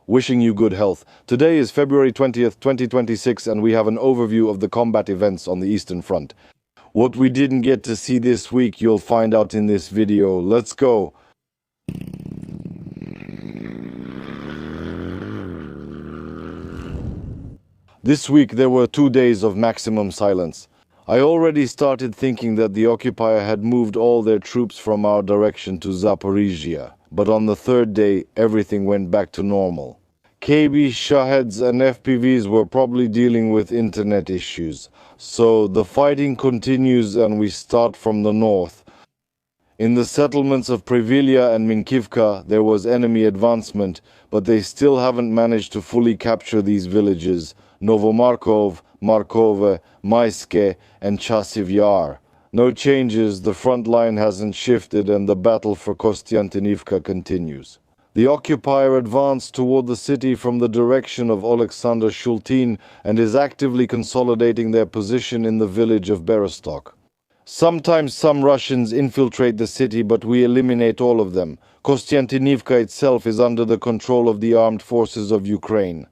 wishing you good health. Today is February 20th, 2026, and we have an overview of the combat events on the Eastern Front. What we didn't get to see this week, you'll find out in this video. Let's go! This week there were 2 days of maximum silence. I already started thinking that the occupier had moved all their troops from our direction to Zaporizhia, but on the third day everything went back to normal. KB, Shaheds and FPVs were probably dealing with internet issues, so the fighting continues and we start from the north. In the settlements of Previlya and Minkivka there was enemy advancement, but they still haven't managed to fully capture these villages: Novomarkov, Markove, Maiske and Rusyn-Yar. No changes, the front line hasn't shifted and the battle for Kostiantynivka continues. The occupier advanced toward the city from the direction of Alexander Shultin and is actively consolidating their position in the village of Berostok. Sometimes some Russians infiltrate the city, but we eliminate all of them. Kostiantynivka itself is under the control of the armed forces of Ukraine.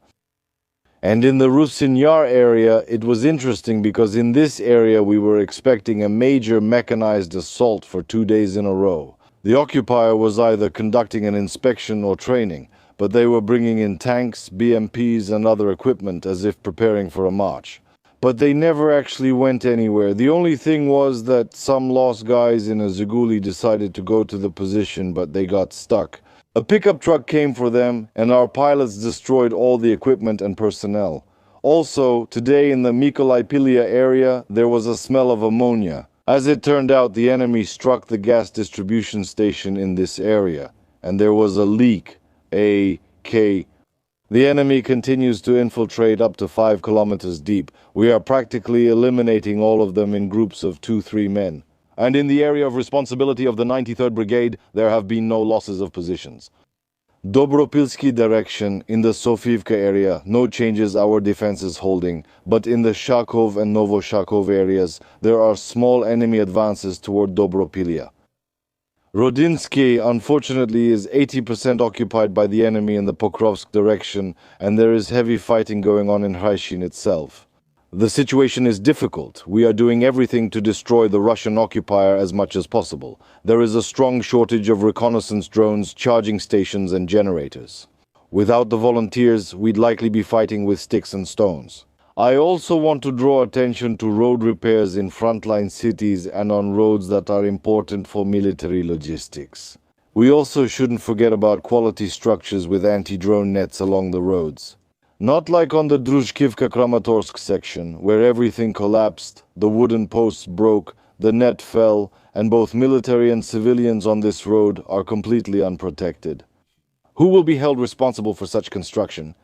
And in the Rusyn-Yar area, it was interesting because in this area we were expecting a major mechanized assault for 2 days in a row. The occupier was either conducting an inspection or training, but they were bringing in tanks, BMPs and other equipment as if preparing for a march. But they never actually went anywhere. The only thing was that some lost guys in a Ziguli decided to go to the position, but they got stuck. A pickup truck came for them, and our pilots destroyed all the equipment and personnel. Also, today in the Mykolaipillia area, there was a smell of ammonia. As it turned out, the enemy struck the gas distribution station in this area, and there was a leak. The enemy continues to infiltrate up to 5 kilometers deep. We are practically eliminating all of them in groups of 2-3 men. And in the area of responsibility of the 93rd Brigade, there have been no losses of positions. Dobropilskyi direction, in the Sofivka area, no changes, our defense is holding, but in the Shakov and Novoshakov areas, there are small enemy advances toward Dobropillia. Rodinsky, unfortunately, is 80% occupied by the enemy in the Pokrovsk direction, and there is heavy fighting going on in Hraishin itself. The situation is difficult. We are doing everything to destroy the Russian occupier as much as possible. There is a strong shortage of reconnaissance drones, charging stations and generators. Without the volunteers, we'd likely be fighting with sticks and stones. I also want to draw attention to road repairs in frontline cities and on roads that are important for military logistics. We also shouldn't forget about quality structures with anti-drone nets along the roads. Not like on the Druzhkivka-Kramatorsk section, where everything collapsed, the wooden posts broke, the net fell, and both military and civilians on this road are completely unprotected. Who will be held responsible for such construction?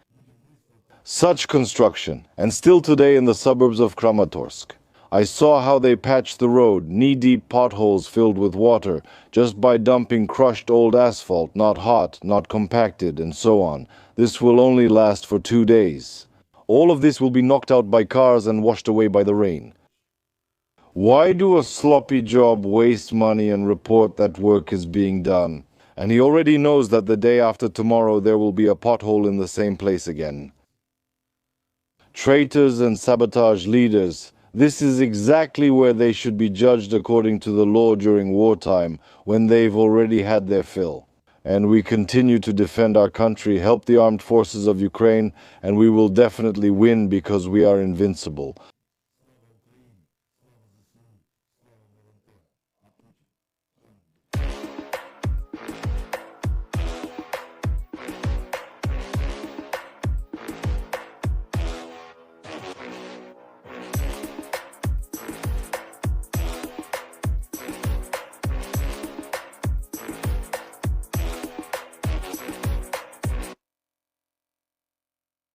And still today in the suburbs of Kramatorsk. I saw how they patched the road, knee-deep potholes filled with water, just by dumping crushed old asphalt, not hot, not compacted, and so on. This will only last for 2 days. All of this will be knocked out by cars and washed away by the rain. Why do a sloppy job waste money and report that work is being done? And he already knows that the day after tomorrow there will be a pothole in the same place again. Traitors and sabotage leaders. This is exactly where they should be judged according to the law during wartime, when they've already had their fill. And we continue to defend our country, help the armed forces of Ukraine, and we will definitely win because we are invincible.